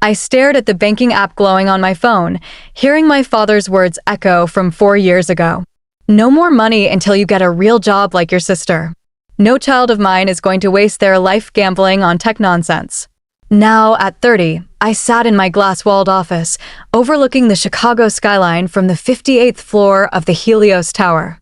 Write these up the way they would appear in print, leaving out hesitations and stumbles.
I stared at the banking app glowing on my phone, hearing my father's words echo from 4 years ago. No more money until you get a real job like your sister. No child of mine is going to waste their life gambling on tech nonsense. Now, at 30, I sat in my glass-walled office, overlooking the Chicago skyline from the 58th floor of the Helios Tower.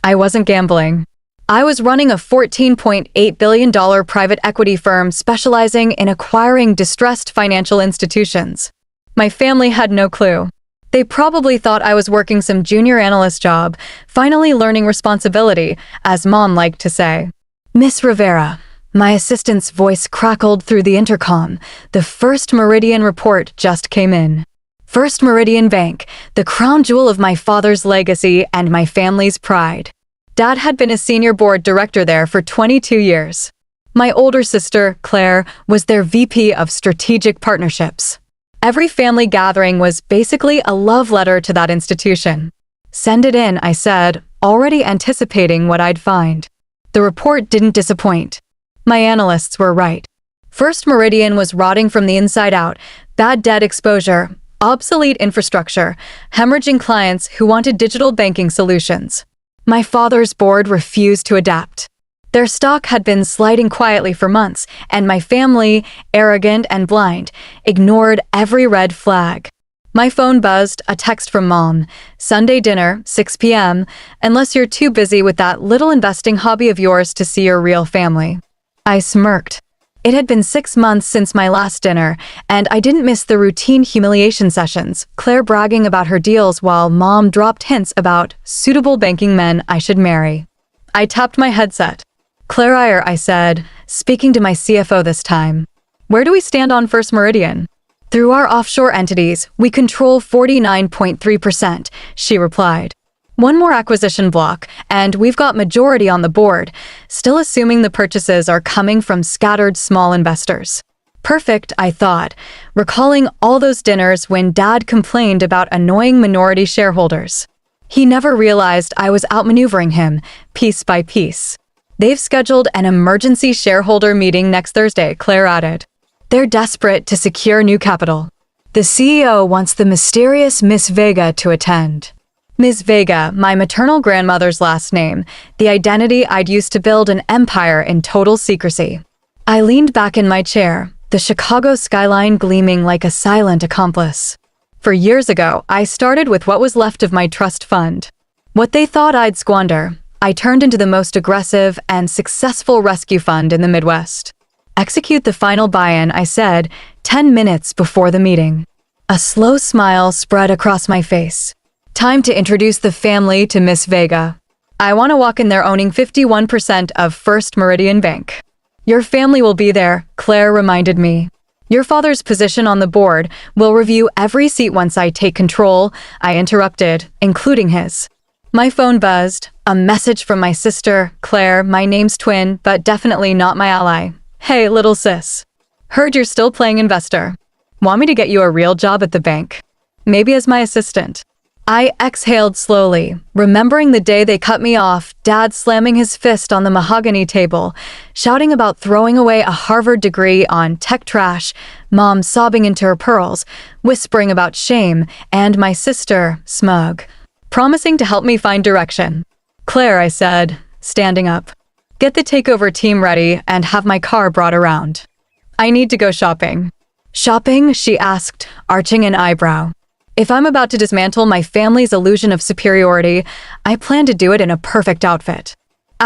I wasn't gambling. I was running a $14.8 billion private equity firm specializing in acquiring distressed financial institutions. My family had no clue. They probably thought I was working some junior analyst job, finally learning responsibility, as Mom liked to say. "Miss Rivera," my assistant's voice crackled through the intercom. The First Meridian report just came in. First Meridian Bank, the crown jewel of my father's legacy and my family's pride. Dad had been a senior board director there for 22 years. My older sister, Claire, was their VP of Strategic Partnerships. Every family gathering was basically a love letter to that institution. "Send it in," I said, already anticipating what I'd find. The report didn't disappoint. My analysts were right. First Meridian was rotting from the inside out, bad debt exposure, obsolete infrastructure, hemorrhaging clients who wanted digital banking solutions. My father's board refused to adapt. Their stock had been sliding quietly for months, and my family, arrogant and blind, ignored every red flag. My phone buzzed, a text from Mom. "Sunday dinner, 6 p.m., unless you're too busy with that little investing hobby of yours to see your real family." I smirked. It had been 6 months since my last dinner, and I didn't miss the routine humiliation sessions, Claire bragging about her deals while Mom dropped hints about suitable banking men I should marry. I tapped my headset. "Claire Iyer," I said, speaking to my CFO this time. "Where do we stand on First Meridian?" "Through our offshore entities, we control 49.3%, she replied. "One more acquisition block, and we've got majority on the board, still assuming the purchases are coming from scattered small investors." Perfect, I thought, recalling all those dinners when Dad complained about annoying minority shareholders. He never realized I was outmaneuvering him, piece by piece. "They've scheduled an emergency shareholder meeting next Thursday," Claire added. "They're desperate to secure new capital. The CEO wants the mysterious Miss Vega to attend." Ms. Vega, my maternal grandmother's last name, the identity I'd used to build an empire in total secrecy. I leaned back in my chair, the Chicago skyline gleaming like a silent accomplice. For years ago, I started with what was left of my trust fund. What they thought I'd squander, I turned into the most aggressive and successful rescue fund in the Midwest. "Execute the final buy-in," I said, 10 minutes before the meeting. A slow smile spread across my face. Time to introduce the family to Miss Vega. "I want to walk in there owning 51% of First Meridian Bank." "Your family will be there," Claire reminded me. "Your father's position on the board will review every seat once I take control," I interrupted, including his. My phone buzzed. A message from my sister, Claire, my name's twin, but definitely not my ally. "Hey, little sis. Heard you're still playing investor. Want me to get you a real job at the bank? Maybe as my assistant." I exhaled slowly, remembering the day they cut me off, Dad slamming his fist on the mahogany table, shouting about throwing away a Harvard degree on tech trash, Mom sobbing into her pearls, whispering about shame, and my sister, smug, promising to help me find direction. "Claire," I said, standing up, "get the takeover team ready and have my car brought around. I need to go shopping." "Shopping?" she asked, arching an eyebrow. If I'm about to dismantle my family's illusion of superiority, I plan to do it in a perfect outfit.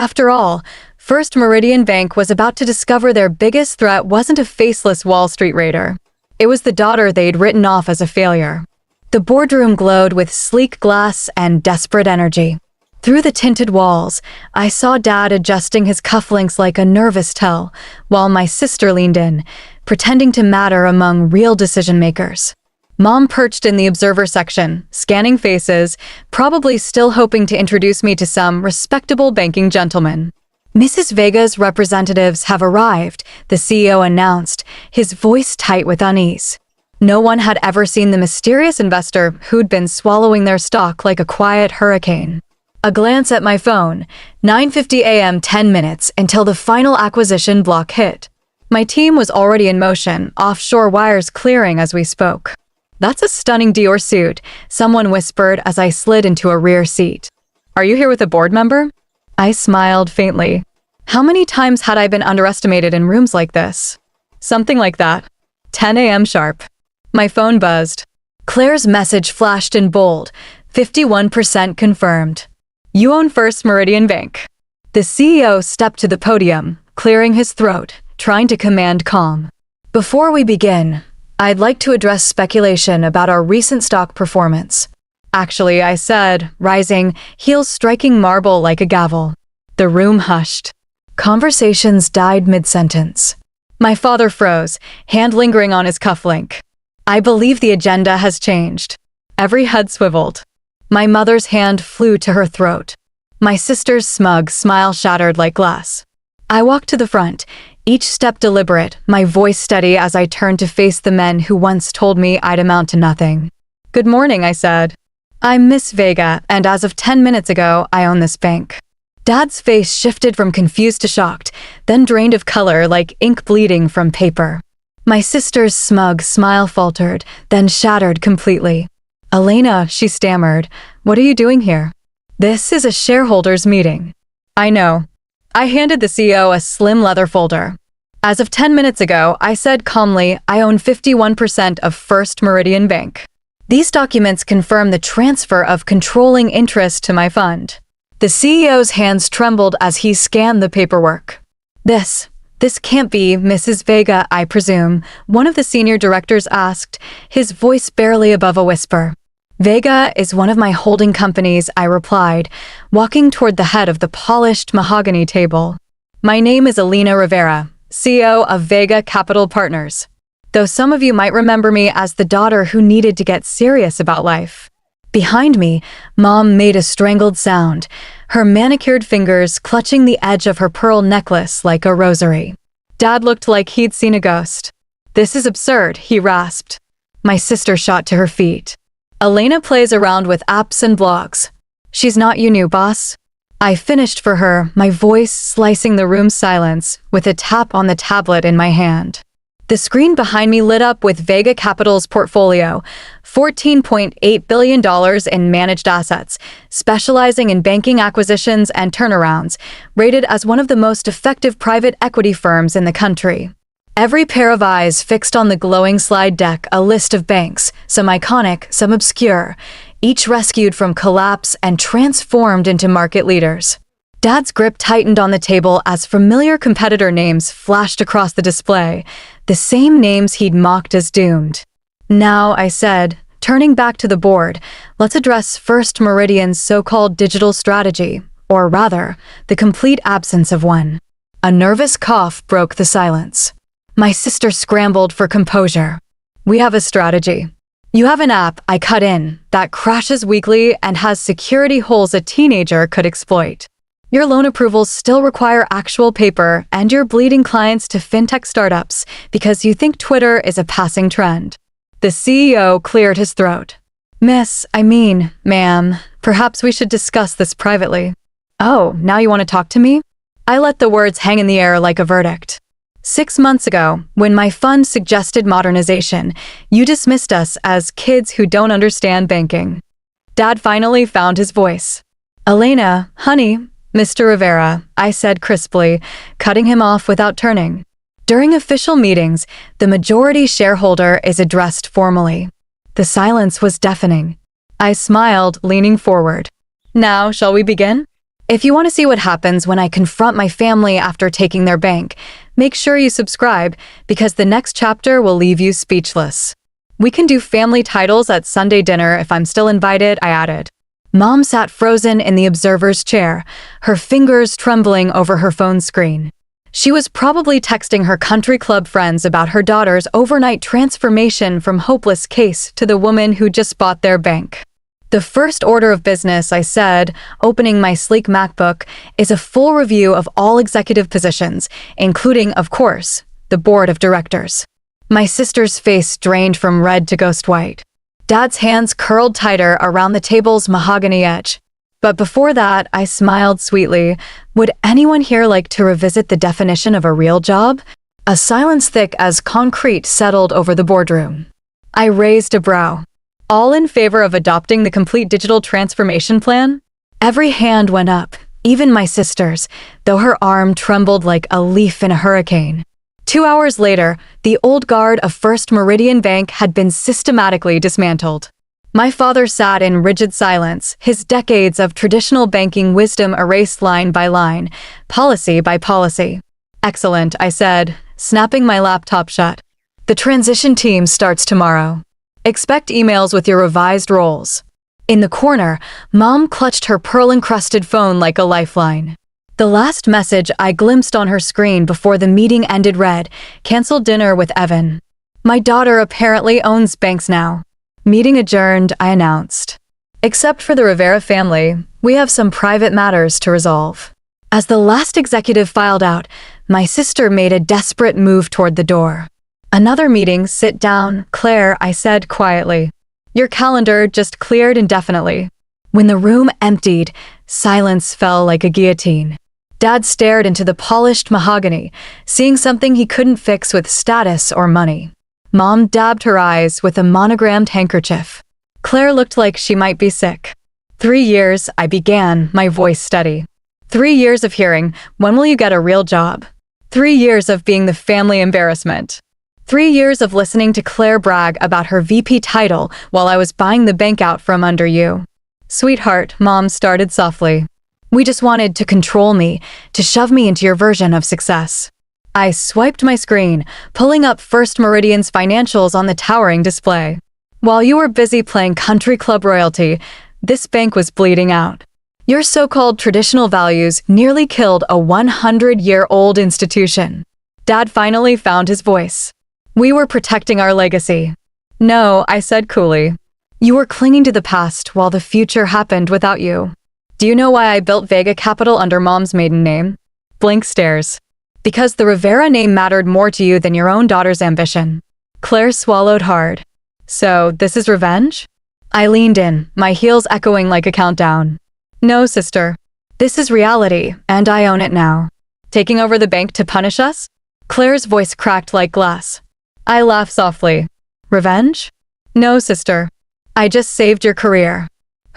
After all, First Meridian Bank was about to discover their biggest threat wasn't a faceless Wall Street raider. It was the daughter they'd written off as a failure. The boardroom glowed with sleek glass and desperate energy. Through the tinted walls, I saw Dad adjusting his cufflinks like a nervous tell, while my sister leaned in, pretending to matter among real decision-makers. Mom perched in the observer section, scanning faces, probably still hoping to introduce me to some respectable banking gentleman. "Mrs. Vega's representatives have arrived," the CEO announced, his voice tight with unease. No one had ever seen the mysterious investor who'd been swallowing their stock like a quiet hurricane. A glance at my phone, 9:50 a.m. 10 minutes until the final acquisition block hit. My team was already in motion, offshore wires clearing as we spoke. "That's a stunning Dior suit," someone whispered as I slid into a rear seat. "Are you here with a board member?" I smiled faintly. How many times had I been underestimated in rooms like this? Something like that. 10 a.m. sharp. My phone buzzed. Claire's message flashed in bold. 51% confirmed. "You own First Meridian Bank." The CEO stepped to the podium, clearing his throat, trying to command calm. "Before we begin, I'd like to address speculation about our recent stock performance." "Actually," I said, rising, heels striking marble like a gavel. The room hushed. Conversations died mid-sentence. My father froze, hand lingering on his cufflink. "I believe the agenda has changed." Every head swiveled. My mother's hand flew to her throat. My sister's smug smile shattered like glass. I walked to the front, each step deliberate, my voice steady as I turned to face the men who once told me I'd amount to nothing. "Good morning," I said. "I'm Miss Vega, and as of 10 minutes ago, I own this bank." Dad's face shifted from confused to shocked, then drained of color like ink bleeding from paper. My sister's smug smile faltered, then shattered completely. "Elena," she stammered, "what are you doing here?" "This is a shareholders' meeting." "I know." I handed the CEO a slim leather folder. "As of 10 minutes ago, I said calmly, I own 51% of First Meridian Bank. These documents confirm the transfer of controlling interest to my fund." The CEO's hands trembled as he scanned the paperwork. This can't be Mrs. Vega, I presume," one of the senior directors asked, his voice barely above a whisper. "Vega is one of my holding companies," I replied, walking toward the head of the polished mahogany table. "My name is Elena Rivera, CEO of Vega Capital Partners. Though some of you might remember me as the daughter who needed to get serious about life." Behind me, Mom made a strangled sound, her manicured fingers clutching the edge of her pearl necklace like a rosary. Dad looked like he'd seen a ghost. "This is absurd," he rasped. My sister shot to her feet. "Elena plays around with apps and blogs. She's not you new, boss." I finished for her, my voice slicing the room's silence, with a tap on the tablet in my hand. The screen behind me lit up with Vega Capital's portfolio, $14.8 billion in managed assets, specializing in banking acquisitions and turnarounds, rated as one of the most effective private equity firms in the country. Every pair of eyes fixed on the glowing slide deck a list of banks, some iconic, some obscure, each rescued from collapse and transformed into market leaders. Dad's grip tightened on the table as familiar competitor names flashed across the display, the same names he'd mocked as doomed. "Now," I said, turning back to the board, "let's address First Meridian's so-called digital strategy, or rather, the complete absence of one." A nervous cough broke the silence. My sister scrambled for composure. "We have a strategy." "You have an app," I cut in, "that crashes weekly and has security holes a teenager could exploit. Your loan approvals still require actual paper, and you're bleeding clients to fintech startups because you think Twitter is a passing trend." The CEO cleared his throat. Ma'am, perhaps we should discuss this privately." "Oh, now you want to talk to me?" I let the words hang in the air like a verdict. 6 months ago, when my fund suggested modernization, you dismissed us as kids who don't understand banking. Dad finally found his voice. "Elena, honey, Mr. Rivera," I said crisply, cutting him off without turning. During official meetings, the majority shareholder is addressed formally. The silence was deafening. I smiled, leaning forward. "Now, shall we begin? If you want to see what happens when I confront my family after taking their bank, make sure you subscribe, because the next chapter will leave you speechless. We can do family titles at Sunday dinner if I'm still invited," I added. Mom sat frozen in the observer's chair, her fingers trembling over her phone screen. She was probably texting her country club friends about her daughter's overnight transformation from hopeless case to the woman who just bought their bank. "The first order of business," I said, opening my sleek MacBook, "is a full review of all executive positions, including, of course, the board of directors." My sister's face drained from red to ghost white. Dad's hands curled tighter around the table's mahogany edge. But before that, I smiled sweetly. Would anyone here like to revisit the definition of a real job? A silence thick as concrete settled over the boardroom. I raised a brow. All in favor of adopting the complete digital transformation plan? Every hand went up, even my sister's, though her arm trembled like a leaf in a hurricane. 2 hours later, the old guard of First Meridian Bank had been systematically dismantled. My father sat in rigid silence, his decades of traditional banking wisdom erased line by line, policy by policy. "Excellent," I said, snapping my laptop shut. "The transition team starts tomorrow. Expect emails with your revised roles." In the corner, Mom clutched her pearl-encrusted phone like a lifeline. The last message I glimpsed on her screen before the meeting ended read, "Canceled dinner with Evan. My daughter apparently owns banks now." Meeting adjourned, I announced. "Except for the Rivera family, we have some private matters to resolve." As the last executive filed out, my sister made a desperate move toward the door. "Another meeting, sit down, Claire," I said quietly. "Your calendar just cleared indefinitely." When the room emptied, silence fell like a guillotine. Dad stared into the polished mahogany, seeing something he couldn't fix with status or money. Mom dabbed her eyes with a monogrammed handkerchief. Claire looked like she might be sick. 3 years, I began, my voice steady. 3 years of hearing, "When will you get a real job?" 3 years of being the family embarrassment. 3 years of listening to Claire brag about her VP title while I was buying the bank out from under you. "Sweetheart," Mom started softly. "We just wanted to control me, to shove me into your version of success." I swiped my screen, pulling up First Meridian's financials on the towering display. "While you were busy playing country club royalty, this bank was bleeding out. Your so-called traditional values nearly killed a 100-year-old institution." Dad finally found his voice. "We were protecting our legacy." "No," I said coolly. "You were clinging to the past while the future happened without you." "Do you know why I built Vega Capital under Mom's maiden name?" Blank stares. "Because the Rivera name mattered more to you than your own daughter's ambition." Claire swallowed hard. "So, this is revenge?" I leaned in, my heels echoing like a countdown. "No, sister. This is reality, and I own it now." "Taking over the bank to punish us?" Claire's voice cracked like glass. I laughed softly. "Revenge?" "No, sister. I just saved your career."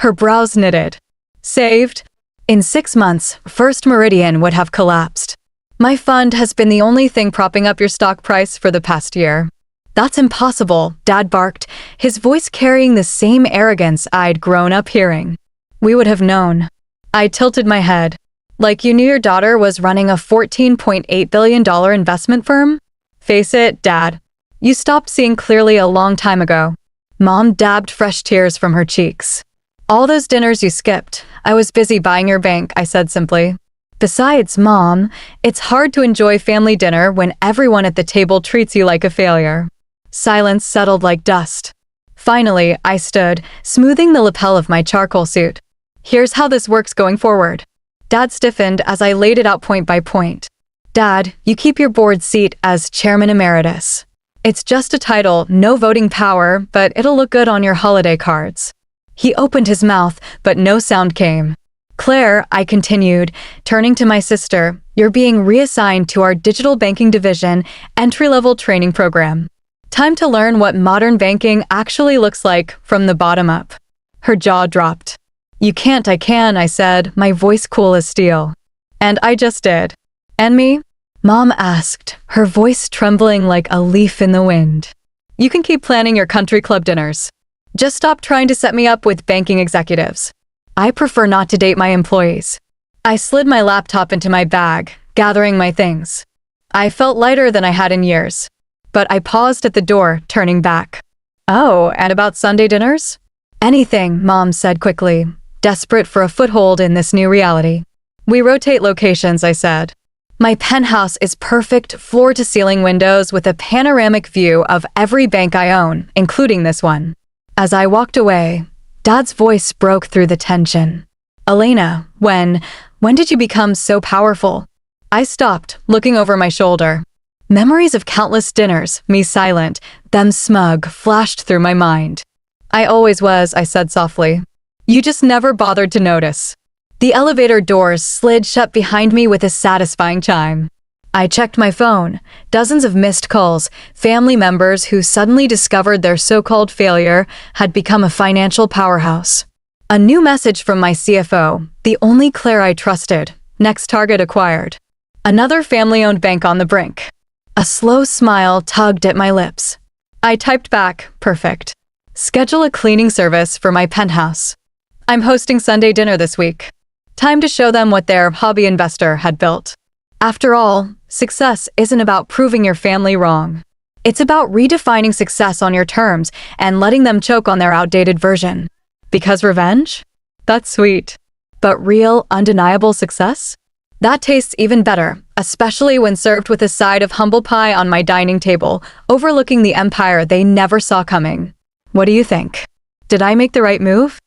Her brows knitted. "Saved?" In 6 months, First Meridian would have collapsed. "My fund has been the only thing propping up your stock price for the past year." "That's impossible," Dad barked, his voice carrying the same arrogance I'd grown up hearing. "We would have known." I tilted my head. "Like you knew your daughter was running a $14.8 billion investment firm?" "Face it, Dad. You stopped seeing clearly a long time ago." Mom dabbed fresh tears from her cheeks. "All those dinners you skipped. I was busy buying your bank," I said simply. "Besides, Mom, it's hard to enjoy family dinner when everyone at the table treats you like a failure." Silence settled like dust. Finally, I stood, smoothing the lapel of my charcoal suit. "Here's how this works going forward." Dad stiffened as I laid it out point by point. "Dad, you keep your board seat as Chairman Emeritus. It's just a title, no voting power, but it'll look good on your holiday cards." He opened his mouth, but no sound came. "Claire," I continued, turning to my sister, "you're being reassigned to our digital banking division entry-level training program. Time to learn what modern banking actually looks like from the bottom up." Her jaw dropped. "You can't, I can," I said, my voice cool as steel. And I just did. "And me?" Mom asked, her voice trembling like a leaf in the wind. "You can keep planning your country club dinners. Just stop trying to set me up with banking executives. I prefer not to date my employees." I slid my laptop into my bag, gathering my things. I felt lighter than I had in years. But I paused at the door, turning back. "Oh, and about Sunday dinners?" "Anything," Mom said quickly, desperate for a foothold in this new reality. "We rotate locations," I said. "My penthouse is perfect floor-to-ceiling windows with a panoramic view of every bank I own, including this one." As I walked away, Dad's voice broke through the tension. "Elena, when did you become so powerful?" I stopped, looking over my shoulder. Memories of countless dinners, me silent, them smug, flashed through my mind. "I always was," I said softly. "You just never bothered to notice." The elevator doors slid shut behind me with a satisfying chime. I checked my phone. Dozens of missed calls, family members who suddenly discovered their so-called failure had become a financial powerhouse. A new message from my CFO, the only Claire I trusted. Next target acquired. Another family-owned bank on the brink. A slow smile tugged at my lips. I typed back, perfect. Schedule a cleaning service for my penthouse. I'm hosting Sunday dinner this week. Time to show them what their hobby investor had built. After all, success isn't about proving your family wrong. It's about redefining success on your terms and letting them choke on their outdated version. Because revenge? That's sweet. But real, undeniable success? That tastes even better, especially when served with a side of humble pie on my dining table, overlooking the empire they never saw coming. What do you think? Did I make the right move?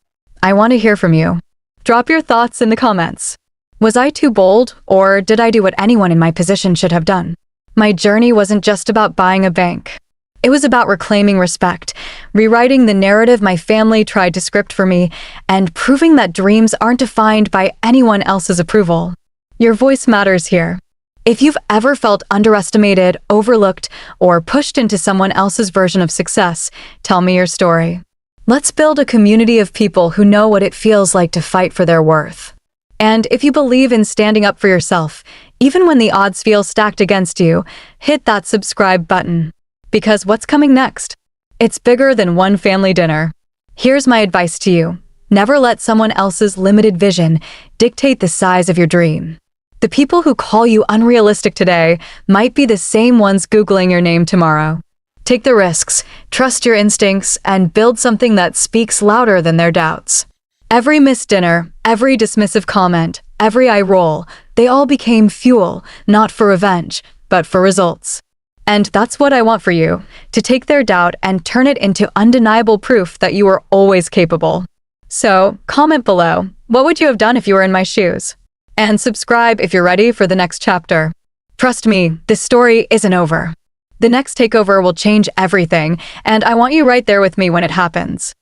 I want to hear from you. Drop your thoughts in the comments. Was I too bold, or did I do what anyone in my position should have done? My journey wasn't just about buying a bank. It was about reclaiming respect, rewriting the narrative my family tried to script for me, and proving that dreams aren't defined by anyone else's approval. Your voice matters here. If you've ever felt underestimated, overlooked, or pushed into someone else's version of success, tell me your story. Let's build a community of people who know what it feels like to fight for their worth. And if you believe in standing up for yourself, even when the odds feel stacked against you, hit that subscribe button. Because what's coming next? It's bigger than one family dinner. Here's my advice to you. Never let someone else's limited vision dictate the size of your dream. The people who call you unrealistic today might be the same ones Googling your name tomorrow. Take the risks, trust your instincts, and build something that speaks louder than their doubts. Every missed dinner, every dismissive comment, every eye roll, they all became fuel, not for revenge, but for results. And that's what I want for you, to take their doubt and turn it into undeniable proof that you are always capable. So, comment below, what would you have done if you were in my shoes? And subscribe if you're ready for the next chapter. Trust me, this story isn't over. The next takeover will change everything, and I want you right there with me when it happens.